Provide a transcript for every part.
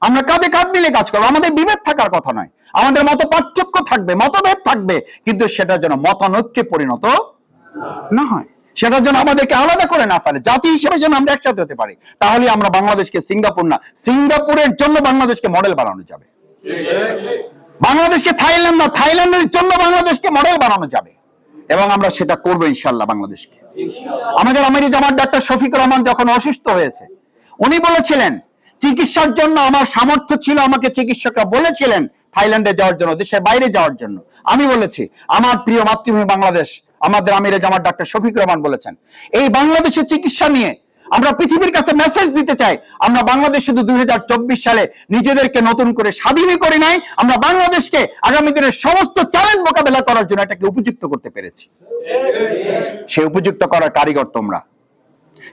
আমরা কাঁধে কাঁধ মিলে কাজ করবো। আমাদের বিভেদ থাকার কথা নয়, আমাদের মত পার্থক্য থাকবে, মতভেদ থাকবে, কিন্তু সেটা যেন মতানৈক্যে পরিণত না হয়, সেটা যেন আমাদেরকে আলাদা করে না ফেলে। জাতি হিসেবে যেন আমরা একসাথে হতে পারি। তাহলে আমরা বাংলাদেশকে সিঙ্গাপুর না, সিঙ্গাপুরের জন্য বাংলাদেশকে মডেল বানানো যাবে। বাংলাদেশকে থাইল্যান্ড না, থাইল্যান্ডের জন্য বাংলাদেশকে মডেল বানানো যাবে, এবং আমরা সেটা করবো ইনশাআল্লাহ। বাংলাদেশকে আমাদের আমির জামাত ডাক্তার শফিকুর রহমান যখন অসুস্থ হয়েছে, উনি বলেছিলেন চিকিৎসার জন্য আমার সামর্থ্য ছিল, আমাকে চিকিৎসকরা বলেছিলেন থাইল্যান্ডে যাওয়ার জন্য, দেশের বাইরে যাওয়ার জন্য। আমি বলেছি আমার প্রিয় মাতৃভূমি বাংলাদেশ, আমাদের আমির জামাত ডাক্তার শফিকুর রহমান বলেছেন এই বাংলাদেশের চিকিৎসা নিয়ে আমরা পৃথিবীর কাছে মেসেজ দিতে চাই, আমরা বাংলাদেশ শুধু 2024 সালে নিজেদেরকে নতুন করে স্বাধীনই করি নাই, আমরা বাংলাদেশকে আগামী দিনের সমস্ত চ্যালেঞ্জ মোকাবেলা করার জন্য এটাকে উপযুক্ত করতে পেরেছি। সেই উপযুক্ত করার কারিগর তোমরা,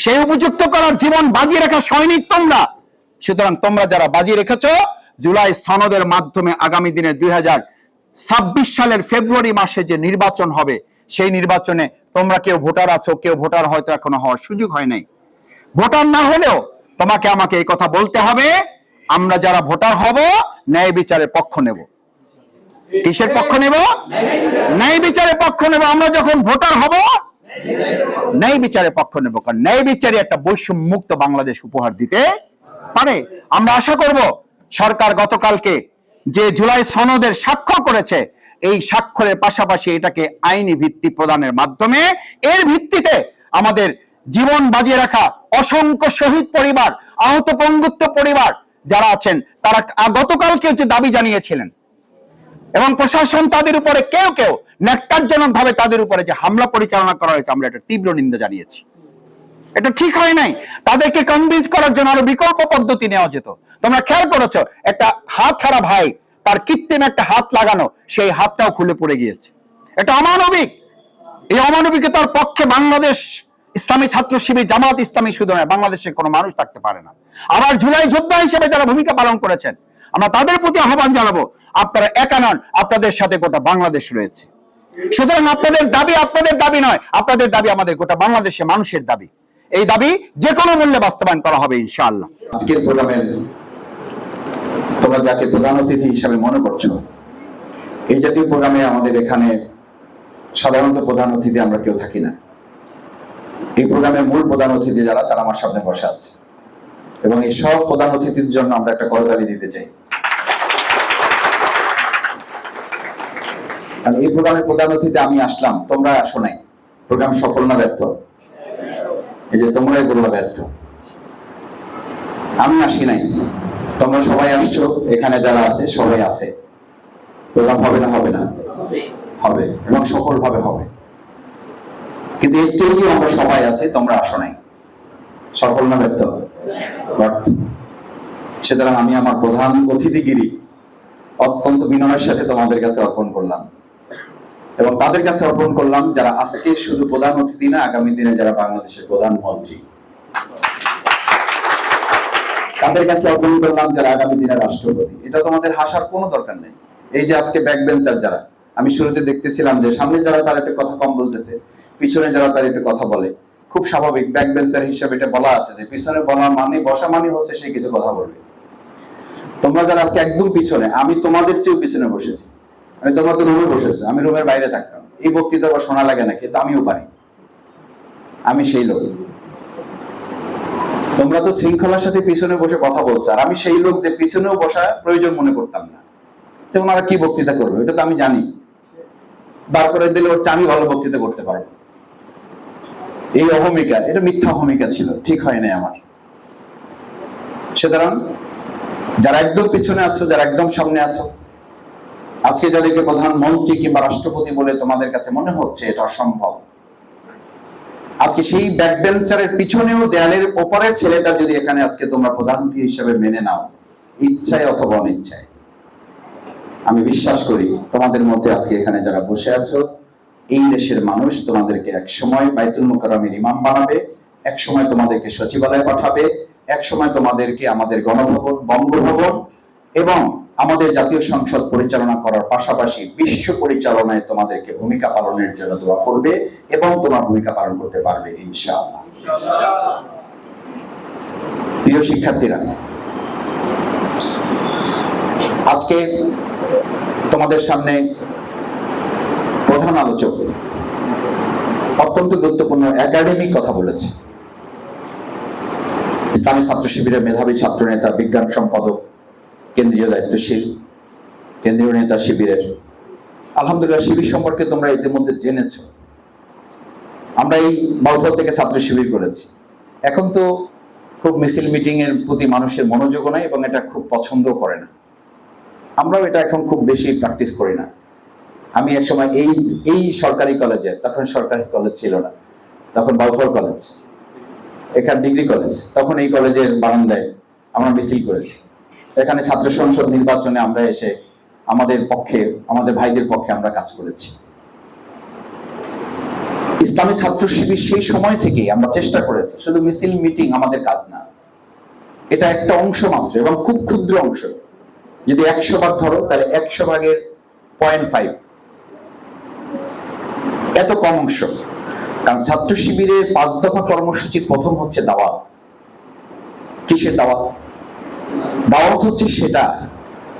সেই উপযুক্ত করার জীবন বাজি রাখা সৈনিক তোমরা। সুতরাং তোমরা যারা বাজি রেখেছো, জুলাই সনদের মাধ্যমে আগামী দিনে 2026 সালের ফেব্রুয়ারি মাসে যে নির্বাচন হবে, সেই নির্বাচনে তোমরা কেউ ভোটার আছো, কেউ ভোটার হয়তো এখনো হওয়ার সুযোগ হয় নাই। ভোটার না হলেও তোমাকে আমাকে এই কথা বলতে হবে, আমরা যারা ভোটার হব ন্যায় বিচারের পক্ষ নেব। কিসের পক্ষ নেব? ন্যায় বিচারের পক্ষ নেব। আমরা যখন ভোটার হব ন্যায় বিচারের পক্ষ নেব, কারণ ন্যায় বিচারে একটা বৈষম্য মুক্ত বাংলাদেশ উপহার দিতে পারে। আমরা আশা করব সরকার গতকালকে যে জুলাই সনদের স্বাক্ষর করেছে, এই স্বাক্ষরের পাশাপাশি এটাকে আইনি ভিত্তি প্রদানের মাধ্যমে, এর ভিত্তিতে আমাদের জীবন বাজিয়ে রাখা অসংখ্য শহীদ পরিবার, আহত পঙ্গুত্ব পরিবার যারা আছেন, তারা গতকালকে যে দাবি জানিয়েছিলেন, এবং প্রশাসন তাদের উপরে কেউ কেউ ন্যাক্কারজনক ভাবে তাদের উপরে যে হামলা পরিচালনা করা হয়েছে, আমরা এটা তীব্র নিন্দা জানিয়েছি। এটা ঠিক হয় নাই। তাদেরকে কনভিন্স করার জন্য আরো বিকল্প পদ্ধতি নেওয়া যেত। তোমরা খেয়াল করেছো, একটা হাত হারা ভাই, তার কৃত্রিম একটা হাত লাগানো, সেই হাতটাও খুলে পড়ে গিয়েছে। এটা অমানবিক। এই অমানবিকতার পক্ষে বাংলাদেশ ইসলামী ছাত্র শিবির, জামাত ইসলামী শুধু নয়, বাংলাদেশে কোনো মানুষ থাকতে পারে না। আবার জুলাই যোদ্ধা হিসেবে যারা ভূমিকা পালন করেছেন, আমরা তাদের প্রতি আহ্বান জানাবো, আপনারা একা নন, আপনাদের সাথে গোটা বাংলাদেশ রয়েছে। সুতরাং আপনাদের দাবি আপনাদের দাবি নয়, আপনাদের দাবি আমাদের গোটা বাংলাদেশের মানুষের দাবি। এই দাবি যে কোনো মূল্যে বাস্তবায়ন করা হবে ইনশাআল্লাহ। আজকের প্রোগ্রামের তোমরা যাকে প্রধান অতিথি হিসাবে মনে করছো, এই জাতীয় প্রোগ্রামে আমাদের এখানে সাধারণত প্রধান অতিথি আমরা কেউ থাকি না। এই প্রোগ্রামের মূল প্রধান অতিথি যারা, তারা আমার সামনে বসে আছে, এবং এই সব প্রধান অতিথির জন্য আমরা একটা করতালি দিতে চাই। কারণ এই প্রোগ্রামের প্রধান অতিথি আমি আসলাম, তোমরা আসো নাই। প্রোগ্রাম সফল না ব্যর্থ? এই যে তোমরাই বললা ব্যর্থ। আমি আসি নাই, তোমরা সবাই আসছো, এখানে যারা আছে সবাই আছে। প্রোগ্রাম হবে না? হবে না? হবে, এবং সফলভাবে হবে। কিন্তু এই স্টেজে আমরা সবাই আছি, তোমরা আসো নাই। সফল না ব্যর্থ? ব্যর্থ। সুতরাং আমি আমার প্রধান অতিথিগিরি অত্যন্ত বিনয়ের সাথে তোমাদের কাছে অর্পণ করলাম, এবং তাদের কাছে অর্পণ করলাম যারা আজকে শুধু প্রধান অতিথি না, আগামী দিনে যারা বাংলাদেশের প্রধানমন্ত্রী, তাদের কাছে অর্পণ করলাম যারা আগামী দিনের রাষ্ট্রপতি। এটা তোমাদের হাসার কোনো দরকার নেই। এই যে আজকে ব্যাক বেঞ্চার যারা, আমি শুরুতে দেখতেছিলাম যে সামনে যারা তার একটু কথা কম বলতেছে, পিছনে যারা তার একটু কথা বলে, খুব স্বাভাবিক। ব্যাক বেঞ্চার হিসেবে এটা বলা আছে যে পিছনে বলা মানে, বসা মানে হচ্ছে সে কিছু কথা বলবে। তোমরা যারা আজকে একদম পিছনে, আমি তোমাদের চেয়েও পিছনে বসেছি। আমি তোমরা তো রুমে বসেছো, আমি রুমের বাইরে থাকতাম। এই বক্তৃতা আবার শোনা লাগে নাকি? তো আমিও পারি, আমি সেই লোক। তোমরা তো শৃঙ্খলার সাথে পিছনে বসে কথা বলছো, আর আমি সেই লোক যে পিছনেও বসা প্রয়োজন মনে করতাম না। তো ওনারা কি বক্তৃতা করবে এটা তো আমি জানি, বার করে দিলে হচ্ছে আমি ভালো বক্তৃতা করতে পারবো। এই অহমিকা, এটা মিথ্যা অহমিকা ছিল, ঠিক হয় নাই আমার। সুতরাং যারা একদম পিছনে আছো, যারা একদম সামনে আছো, আজকে যাদেরকে প্রধানমন্ত্রী কিংবা রাষ্ট্রপতি বলে তোমাদের কাছে মনে হচ্ছে এটা অসম্ভব, আজকে সেই ব্যাকবেঞ্চারের পিছনেও দেয়ালের ওপরের ছেলেটা যদি এখানে আজকে তোমরা প্রধানমন্ত্রী হিসেবে মেনে নাও, ইচ্ছায় অথবা অনিচ্ছায়, আমি বিশ্বাস করি তোমাদের মধ্যে আজকে এখানে যারা বসে আছো, এই দেশের মানুষ তোমাদেরকে এক সময় বাইতুল মুকাররমের ইমাম বানাবে, এক সময় তোমাদেরকে সচিবালয়ে পাঠাবে, এক সময় তোমাদেরকে আমাদের গণভবন, বঙ্গভবন এবং আমাদের জাতীয় সংসদ পরিচালনা করার পাশাপাশি বিশ্ব পরিচালনায় তোমাদেরকে ভূমিকা পালনের জন্য দোয়া করবে, এবং তোমার ভূমিকা পালন করতে পারবে ইনশাআল্লাহ। প্রিয় শিক্ষার্থীরা, আজকে তোমাদের সামনে প্রধান আলোচক অত্যন্ত গুরুত্বপূর্ণ একাডেমিক কথা বলেছে। ইসলামী ছাত্র শিবিরের মেধাবী ছাত্র নেতা, বিজ্ঞান সম্পাদক, কেন্দ্রীয় দায়িত্বশীল, কেন্দ্রীয় নেতা শিবিরের। আলহামদুলিল্লাহ, শিবির সম্পর্কে তোমরা ইতিমধ্যে জেনেছ। আমরা এই বাউফল থেকে ছাত্র শিবির করেছি। এখন তো খুব মিছিল মিটিং এর প্রতি মানুষের মনোযোগ নাই এবং এটা খুব পছন্দ করে না। আমরাও এটা এখন খুব বেশি প্র্যাকটিস করি না। আমি এক সময় এই সরকারি কলেজে, তখন সরকারি কলেজ ছিল না, তখন বাউফল কলেজ, এখানে ডিগ্রি কলেজ, তখন এই কলেজের বারান্দায় আমরা মিছিল করেছি। এখানে ছাত্র সংসদ নির্বাচনে আমরা এসে আমাদের পক্ষে, আমাদের ভাইদের পক্ষে আমরা কাজ করেছি। ইসলামী ছাত্র শিবির সেই সময় থেকেই আমরা চেষ্টা করেছি, শুধু মিছিল মিটিং আমাদের কাজ না, এটা একটা অংশ মাত্র এবং খুব ক্ষুদ্র অংশ। যদি 100 ভাগ ধরো তাহলে 100 ভাগের 0.5, এত কম অংশ। কারণ ছাত্র শিবিরের 5 দফা কর্মসূচির প্রথম হচ্ছে দাওয়াত। কিসের দাওয়াত? দাওয়াত হচ্ছে সেটা,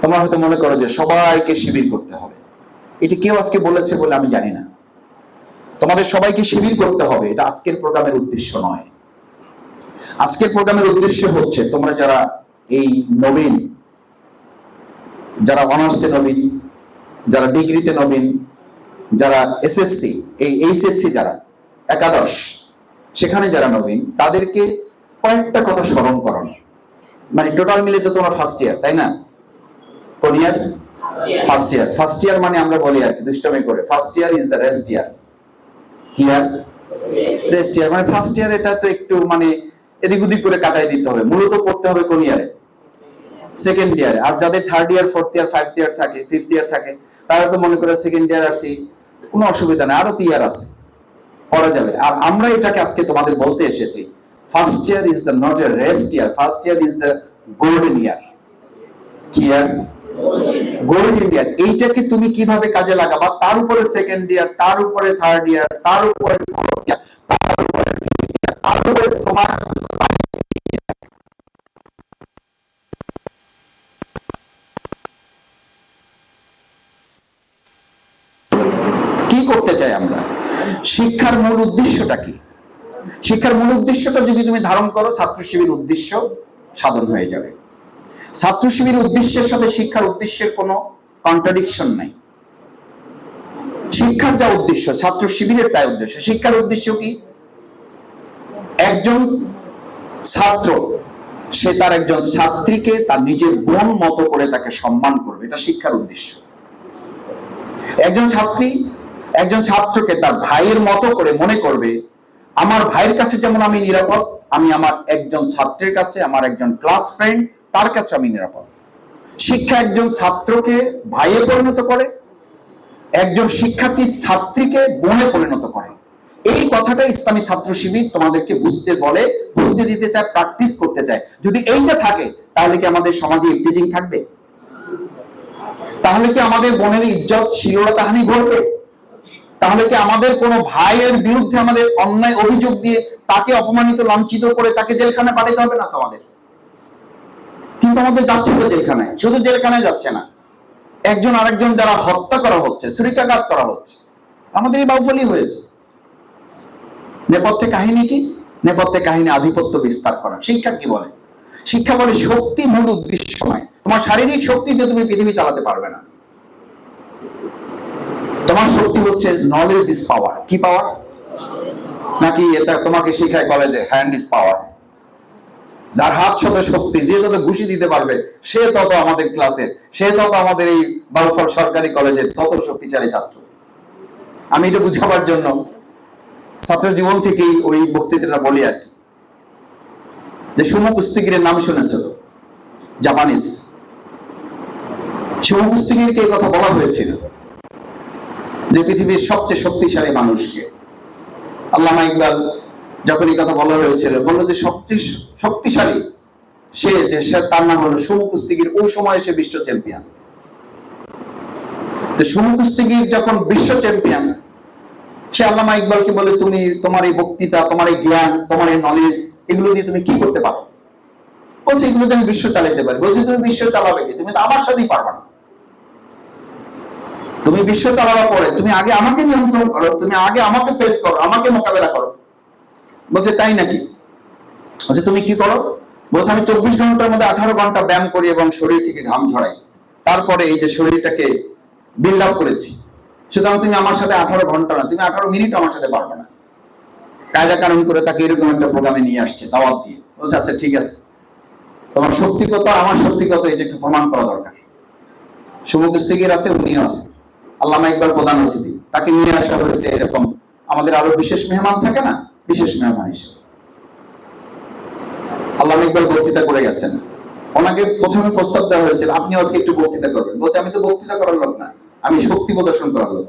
তোমরা হয়তো মনে করো যে সবাইকে শিবির করতে হবে। এটি কেউ আজকে বলেছে বলে আমি জানি না। তোমাদের সবাইকে শিবির করতে হবে, এটা আজকের প্রোগ্রামের উদ্দেশ্য নয়। আজকের প্রোগ্রামের উদ্দেশ্য হচ্ছে তোমরা যারা এই নবীন, যারা অনার্সে নবীন, যারা ডিগ্রিতে নবীন, যারা এসএসসি, এই এইচএসসি যারা একাদশ, সেখানে যারা নবীন, তাদেরকে কয়েকটা কথা স্মরণ করানো। মানে টোটাল মিলে তো তোমরা ফার্স্ট ইয়ার, তাই না? কোন ইয়ার? ফার্স্ট ইয়ার। ফার্স্ট ইয়ার মানে আমরা বলি আর কি দুষ্টমি করে, first year is the rest year. কি ইয়ার? রেস্ট ইয়ার। মানে ফার্স্ট ইয়ার এটা তো একটু মানে এদিক ওদিক করে কাটাই দিতে হবে। মূলত পড়তে হবে কোন ইয়ারে? সেকেন্ড ইয়ারে। আর যাদের থার্ড ইয়ার, ফোর্থ ইয়ার, ফাইভথ ইয়ার থাকে, ফিফথ ইয়ার থাকে, তারা তো মনে করে সেকেন্ড ইয়ার আসছি, কোনো অসুবিধা নেই, আরো তো ইয়ার আছে, পড়া যাবে। আর আমরা এটাকে আজকে তোমাদের বলতে এসেছি, first year is the not a rest year, first year is the golden year. কি ইয়ার? গোল্ডেন ইয়ার। এইটাকে তুমি কিভাবে কাজে লাগাবা, তার উপরে সেকেন্ড ইয়ার, তার উপরে থার্ড ইয়ার, তার উপরে ফোর্থ ইয়ার, তার উপরে ফিফথ ইয়ার, তার উপরে তোমার কি করতে চাই আমরা, শিক্ষার মূল উদ্দেশ্যটা কি? শিক্ষার মূল উদ্দেশ্যটা যদি তুমি ধারণ করো, ছাত্র শিবির উদ্দেশ্য সাধন হয়ে যাবে। ছাত্র শিবির উদ্দেশ্যের সাথে শিক্ষার উদ্দেশ্যের কোনো কন্ট্রাডিকশন নাই। শিক্ষার যা উদ্দেশ্য, ছাত্র শিবিরের তাই উদ্দেশ্য। শিক্ষার উদ্দেশ্য কি? একজন ছাত্র সে তার একজন ছাত্রীকে তার নিজের বোন মতো করে তাকে সম্মান করবে, এটা শিক্ষার উদ্দেশ্য। একজন ছাত্রী একজন ছাত্রকে তার ভাইয়ের মতো করে মনে করবে, আমার ভাইয়ের কাছে যেমন আমি নিরাপদ, আমি আমার একজন ছাত্রের কাছে, আমার একজন ক্লাস ফ্রেন্ড, তার কাছে আমি নিরাপদ। শিক্ষা একজন ছাত্রকে ভাইয়ে পরিণত করে, একজন শিক্ষার্থী ছাত্রীকে বোনে পরিণত করে। এই কথাটা ইসলামী ছাত্র শিবির তোমাদেরকে বুঝতে বলে, বুঝতে দিতে চায়, প্র্যাকটিস করতে চায়। যদি এইটা থাকে তাহলে কি আমাদের সমাজে ইফটিজিং থাকবে? তাহলে কি আমাদের বোনের ইজ্জত শিলতাহানি ঘটবে? তাহলে কি আমাদের কোনো ভাইয়ের বিরুদ্ধে আমাদের অন্যায় অভিযোগ দিয়ে তাকে অপমানিত, লাঞ্ছিত করে তাকে জেলখানায় পাঠাতে হবে না তোমাদের? কিন্তু আমাদের যাচ্ছে তো জেলখানায়। শুধু জেলখানায় যাচ্ছে না, একজন আরেকজন যারা হত্যা করা হচ্ছে, ছুরিকাঘাত করা হচ্ছে, আমাদের এই বাউফলই হয়েছে। নেপথ্যে কাহিনী কি? নেপথ্যে কাহিনী আধিপত্য বিস্তার করা। শিক্ষা কি বলে? শিক্ষা বলে শক্তি মূল উদ্দেশ্য নয়। তোমার শারীরিক শক্তি দিয়ে তুমি পৃথিবী চালাতে পারবে না। তোমার শক্তি হচ্ছে নলেজ ইজ পাওয়ার। কি পাওয়ার? নাকি এটা তোমাকে শিখায় কলেজে হ্যান্ড ইজ পাওয়ার। যার হাত শত শক্তি, যে যত ঘুষি দিতে পারবে সে তত আমাদের ক্লাসের, সে তত আমাদের এই বাউফল সরকারি কলেজের তত শক্তিশালী ছাত্র। আমি এটা বুঝাবার জন্য ছাত্র জীবন থেকেই ওই বক্তৃতাটা বলি আর কি, যে সুমো কুস্তিগিরের নাম শুনেছ তো, জাপানিজ সুমো কুস্তিগিরকে এই কথা বলা হয়েছিল যে পৃথিবীর সবচেয়ে শক্তিশালী মানুষকে। আল্লামা ইকবাল যখন এই কথা বলা হয়েছিল, বললো যে সবচেয়ে শক্তিশালী সে, যে তার নাম হলো সুমো কুস্তিগির। ওই সময় সে বিশ্ব চ্যাম্পিয়ন। তো সুমো কুস্তিগির যখন বিশ্ব চ্যাম্পিয়ন, সে আল্লামা ইকবালকে বলে, তুমি তোমার এই বক্তৃতা, তোমার এই জ্ঞান, তোমার এই নলেজ, এগুলো দিয়ে তুমি কি করতে পারো? বলছে এগুলো দিয়ে আমি বিশ্ব চালাইতে পারি। বলছে তুমি বিশ্ব চালাবে কি? তুমি তো আমার সাথেই পারবা না। তুমি বিশ্ব চালাবার পরে তুমি আগে আমাকে নিয়ন্ত্রণ করো, তুমি আগে আমাকে ফেস করো, আমাকে মোকাবেলা করো। বলছে তাই নাকি? বলছে তুমি কি করো? বলছে আমি 24 ঘন্টার মধ্যে 18 ঘন্টা ব্যায়াম করি এবং শরীর থেকে ঘাম ঝরাই, তারপরে এই যে শরীরটাকে বিল্ড আপ করেছি। সুতরাং তুমি আমার সাথে 18 ঘন্টা না, তুমি 18 মিনিট আমার সাথে পারবে না। কায়দা কানুন করে তাকে এরকম একটা প্রোগ্রামে নিয়ে আসছে দাওয়াত দিয়ে। বলছে আচ্ছা ঠিক আছে, তোমার শক্তি কত আমার শক্তি কত এটা একটু প্রমাণ করা দরকার। সুমুখস্থিকের আছে, উনিও আছে, আল্লামা ইকবাল প্রধান অতিথি, তাকে নিয়ে আসা হয়েছে। এরকম আমাদের আরো বিশেষ মেহমান থাকে না, বিশেষ মেহমান হিসেবে আল্লামা ইকবাল বক্তৃতা করে গেছেন। ওনাকে প্রথমে প্রস্তাব দেওয়া হয়েছিল আপনি আজকে একটু বক্তৃতা করবেন। বলছে আমি তো বক্তৃতা করার লোক না, আমি শক্তি প্রদর্শন করার লোক।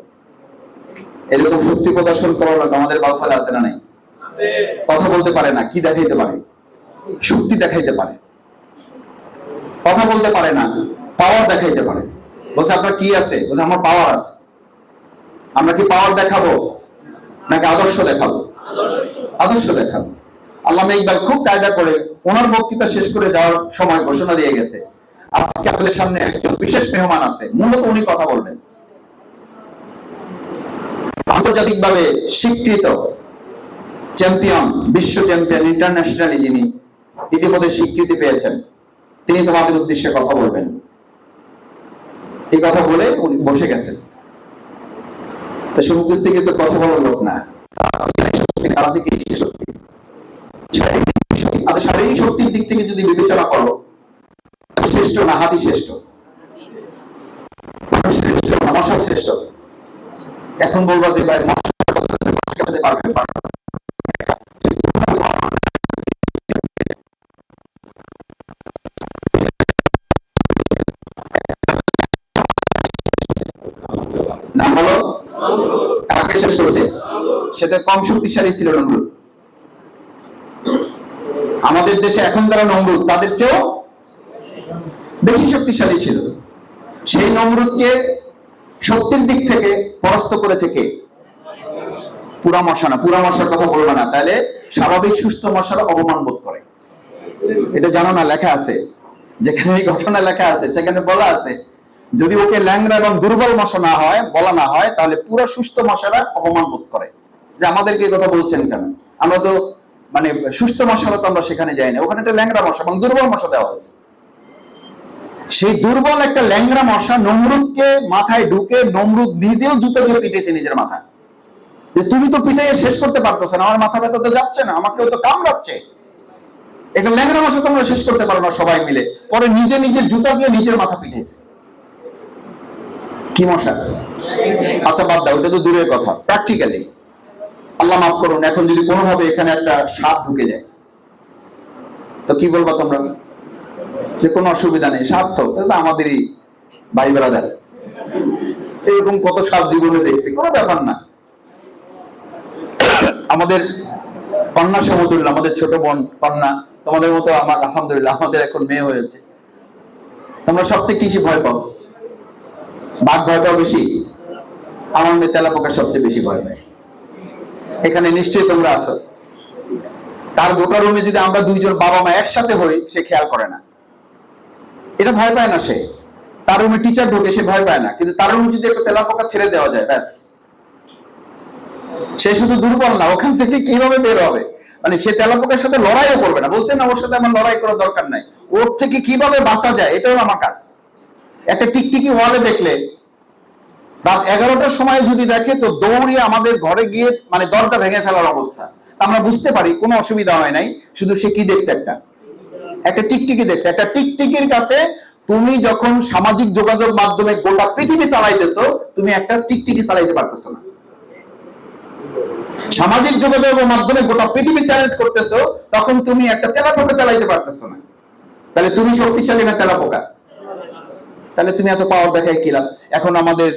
এরকম শক্তি প্রদর্শন করার লোক আমাদের বাউফলে আছে না নাই? কথা বলতে পারে না, কি দেখাইতে পারে? শক্তি দেখাইতে পারে। কথা বলতে পারে না, পাওয়ার দেখাইতে পারে। বলছে আপনার কি আছে? বলছে আমার পাওয়ার আছে। আমরা কি পাওয়ার দেখাবো নাকি আদর্শ দেখাবো? আদর্শ দেখাবো। আল্লামা ইকবাল খুব কায়দা করে ওনার বক্তৃতা শেষ করে যাওয়ার সময় ঘোষণা দিয়ে গেছে আজকে আপনাদের সামনে একজন বিশেষ মেহমান আছে, মূলত উনি কথা বলবেন। আন্তর্জাতিকভাবে স্বীকৃত চ্যাম্পিয়ন, বিশ্ব চ্যাম্পিয়ন, ইন্টারন্যাশনালি যিনি ইতিমধ্যে স্বীকৃতি পেয়েছেন, তিনি তোমাদের উদ্দেশ্যে কথা বলবেন। এই কথা বলে উনি বসে গেছেন। তো সুমুখস্থিকে তো কথা বলার লোক না, আচ্ছা শারীরিক শক্তির দিক থেকে যদি বিবেচনা করো, শ্রেষ্ঠ না হাতি শ্রেষ্ঠ? মানুষ শ্রেষ্ঠ, মশা শ্রেষ্ঠ? এখন বলবো যে ভাই পারবে না, বলো কাকে শেষ করেছে? সেটা কম শক্তিশালী ছিল নমরুদ। আমাদের দেশে এখন যারা নমরুদ তাদের চেয়েও বেশি শক্তিশালী ছিল। সেই নমরুদকে শক্তির দিক থেকে পরাস্ত করেছে কে? পুরা মশা না। পুরা মশার কথা বলবো না, তাহলে স্বাভাবিক সুস্থ মশারা অপমান বোধ করে। এটা জানো না? লেখা আছে, যেখানে এই ঘটনা লেখা আছে সেখানে বলা আছে যদি ওকে ল্যাংড়া এবং দুর্বল মশা না হয়, বলা না হয়, তাহলে পুরো সুস্থ মশারা অপমান বোধ করে যে আমাদেরকে এই কথা বলছেন কেন? আমরা তো মানে সুস্থ মশারা তো আমরা সেখানে যাই না, ওখানে একটা ল্যাংড়া মশা এবং দুর্বল মশা দেওয়া হয়েছে। সেই দুর্বল একটা ল্যাংড়া মশা নমরুদকে মাথায় ঢুকে নমরুদ নিজেও জুতো দিয়ে পিটেছে নিজের মাথায়, যে তুমি তো পিটাইয়ে শেষ করতে পারতেছ না, আমার মাথা ব্যথা তো যাচ্ছে না, আমাকেও তো কামড়াচ্ছে। একটা ল্যাংড়া মশা তোমরা শেষ করতে পারো না সবাই মিলে। পরে নিজে নিজের জুতা দিয়ে নিজের মাথা পিটাইছে। কি মশা? আচ্ছা বাদ দাও, ওটা তো দূরের কথা। প্র্যাকটিক্যালি আল্লাহ মাফ করুন, এখন যদি কোনোভাবে এখানে একটা সাপ ঢুকে যায় তো কি বলবা তোমরা? যে কোনো অসুবিধা নেই, সাপ তো আমাদেরই ভাই বেড়াদার, এরকম কত সাপ জীবনে দেখছি, কোনো ব্যাপার না। আমাদের কন্যা সমতুল্য, আমাদের ছোট বোন কন্যা, তোমাদের মতো আমার আলহামদুলিল্লাহ আমাদের এখন মেয়ে হয়েছে। তোমরা সবচেয়ে কি ভয় পাও? বাঘ ভয় পাও বেশি? আমার মেয়ে তেলাপোকা সবচেয়ে বেশি ভয় পায়। এখানে নিশ্চয়ই তোমরা আছো। তার গোটা রুমে যদি আমরা দুইজন বাবা মা একসাথে হই, সে খেয়াল করে না, এটা ভয় পায় না সে। তার রুমে টিচার ঢোকে, সে ভয় পায় না, কিন্তু তার রুমে যদি একটা তেলাপোকা ছেড়ে দেওয়া যায়, ব্যাস, সে শুধু দুর্বল না, ওখান থেকে কিভাবে বের হবে, মানে সে তেলাপোকার সাথে লড়াইও করবে না। বলছে না ওর সাথে আমার লড়াই করার দরকার নাই, ওর থেকে কিভাবে বাঁচা যায় এটাও আমার কাজ। একটা টিকটিকি ওয়ালে দেখলে রাত 11টার সময় যদি দেখে তো দৌড়িয়ে আমাদের ঘরে গিয়ে মানে দরজা ভেঙে ফেলার অবস্থা। আমরা বুঝতে পারি কোনো অসুবিধা হয় নাই, শুধু সে কি দেখছে? একটা টিকটিকি দেখছে। একটা টিকটিকির কাছে তুমি যখন সামাজিক যোগাযোগ মাধ্যমে গোটা পৃথিবী চালাইতেছো, তুমি একটা টিকটিকি চালাইতে পারতেছো না। সামাজিক যোগাযোগ মাধ্যমে গোটা পৃথিবী চ্যালেঞ্জ করতেছো, তখন তুমি একটা তেলাপোকা চালাইতে পারতেছো না। তাহলে তুমি শক্তিশালী না তেলাপোকা? তাহলে তুমি এত পাওয়ার দেখায় কি লাভ? এখন আমাদের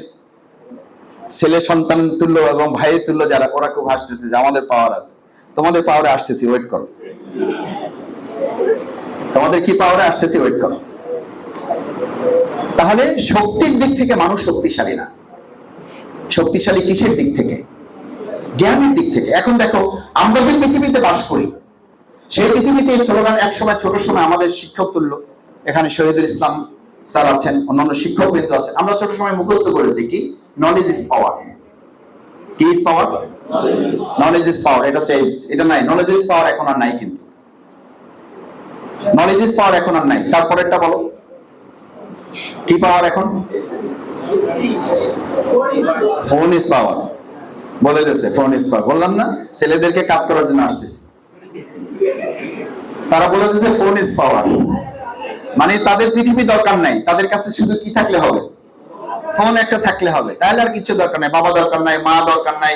ছেলে সন্তান তুল্য এবং ভাইয়ের তুল্য যারা, ওরা খুব হাসতেছে যে আমাদের পাওয়ার আছে। তোমাদের পাওয়ারে আসতেছি, ওয়েট করো। তোমাদের কি পাওয়ারে আসতেছি, ওয়েট করো। তাহলে শক্তির দিক থেকে মানুষ শক্তিশালী না। শক্তিশালী কিসের দিক থেকে? জ্ঞানের দিক থেকে। এখন দেখো আমরা যে পৃথিবীতে বাস করি, সেই পৃথিবীতে স্লোগান একসময় ছোট সময় আমাদের শিক্ষক তুল্য, এখানে শহীদুল ইসলাম স্যার আছেন, অন্যান্য শিক্ষক বৃন্দ আছেন, আমরা ছোট সময় মুখস্থ করেছি কি নলেজ ইজ পাওয়ার। কি is power? Knowledge is power. এটা হচ্ছে এটা নাই, নলেজ ইজ পাওয়ার এখন আর নাই, কিন্তু নলেজ ইজ পাওয়ার এখন আর নাই। তারপরেরটা বলো, কি পাওয়ার এখন? Phone is power. বলে দিয়েছে ফোন ইজ পাওয়ার। বললাম না ছেলেদেরকে কাজ করার জন্য আসতেছে, তারা বলে দিয়েছে ফোন ইজ পাওয়ার। মানে তাদের পৃথিবী দরকার নাই, তাদের কাছে শুধু কি থাকলে হবে? ফোন একটা থাকলে হবে, তাহলে আর কিছু দরকার নাই, বাবা দরকার নাই, মা দরকার নাই,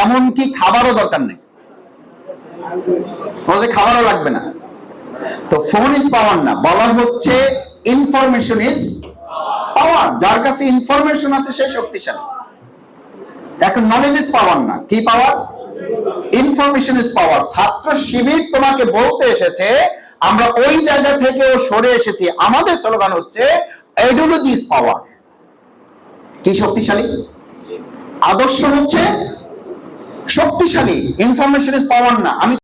এমনকি খাবারও দরকার নেই, ওদের খাবারও লাগবে না। তো ফোন ইজ পাওয়ার না, বলা হচ্ছে ইনফরমেশন ইজ পাওয়ার। যার কাছে ইনফরমেশন আছে সে শক্তিশালী। এখন নলেজ ইজ পাওয়ার না, কি পাওয়ার? Information is power. ছাত্র শিবির তোমাকে বলতে এসেছে আমরা ওই জায়গা থেকেও সরে এসেছি, আমাদের স্লোগান হচ্ছে আইডিওলজি ইজ পাওয়ার। কি শক্তিশালী? আদর্শ হচ্ছে শক্তিশালী, ইনফরমেশন ইজ পাওয়ার না। আমি